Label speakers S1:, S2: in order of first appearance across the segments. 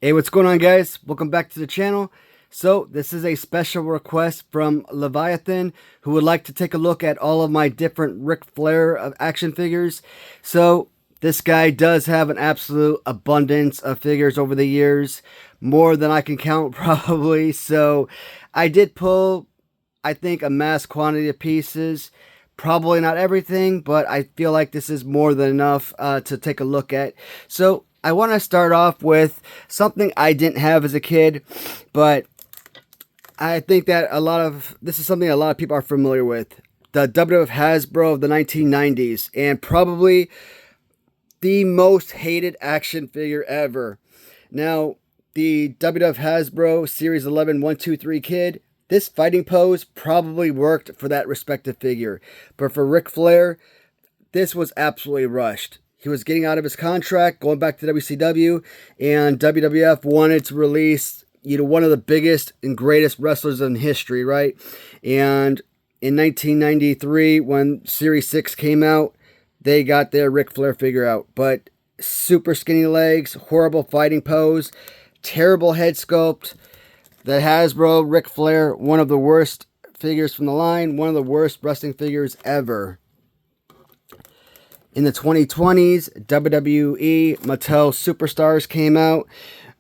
S1: Hey, what's going on, guys? Welcome back to the channel. So this is a special request from Leviathan, who would like to take a look at all of my different Ric Flair action figures. So this guy does have an absolute abundance of figures over the years, more than I can count probably. So I did pull, I think, a mass quantity of pieces. Probably not everything, but I feel like this is more than enough to take a look at. So I want to start off with something I didn't have as a kid, but I think that this is something a lot of people are familiar with. The WWF Hasbro of the 1990s, and probably the most hated action figure ever. Now, the WWF Hasbro Series 11 123 Kid, this fighting pose probably worked for that respective figure. But for Ric Flair, this was absolutely rushed. He was getting out of his contract, going back to WCW, and WWF wanted to release, one of the biggest and greatest wrestlers in history, right? And in 1993, when Series 6 came out, they got their Ric Flair figure out. But super skinny legs, horrible fighting pose, terrible head sculpt. The Hasbro Ric Flair, one of the worst figures from the line, one of the worst wrestling figures ever. In the 2020s, WWE Mattel Superstars came out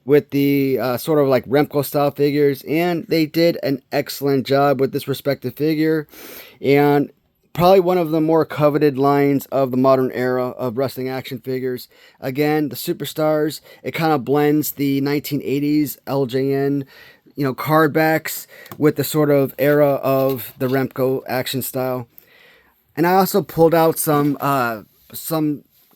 S1: with the sort of like Remco style figures, and they did an excellent job with this respective figure, and probably one of the more coveted lines of the modern era of wrestling action figures. Again, the Superstars, it kind of blends the 1980s LJN, card backs with the sort of era of the Remco action style. And I also pulled out some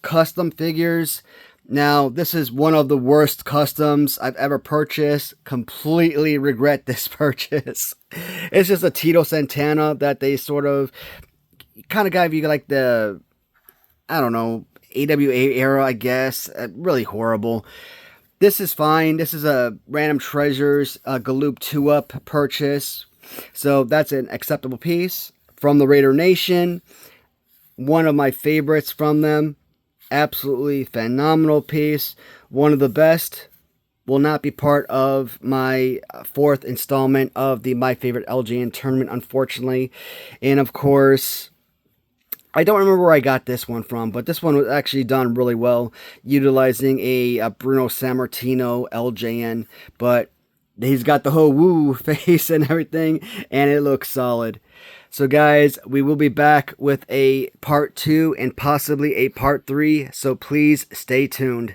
S1: custom figures. Now, this is one of the worst customs I've ever purchased. Completely regret this purchase. It's just a Tito Santana that they sort of kind of gave you like the, I don't know, AWA era, I guess. Really horrible. This is fine. This is a Random Treasures Galoob 2-Up purchase. So that's an acceptable piece. From the Raider Nation, one of my favorites from them. Absolutely phenomenal piece. One of the best. Will not be part of my fourth installment of the My Favorite LJN tournament, unfortunately. And of course, I don't remember where I got this one from, but this one was actually done really well, utilizing a Bruno Sammartino LJN. But he's got the whole woo face and everything, and it looks solid. So guys, we will be back with a part 2 and possibly a part 3, so please stay tuned.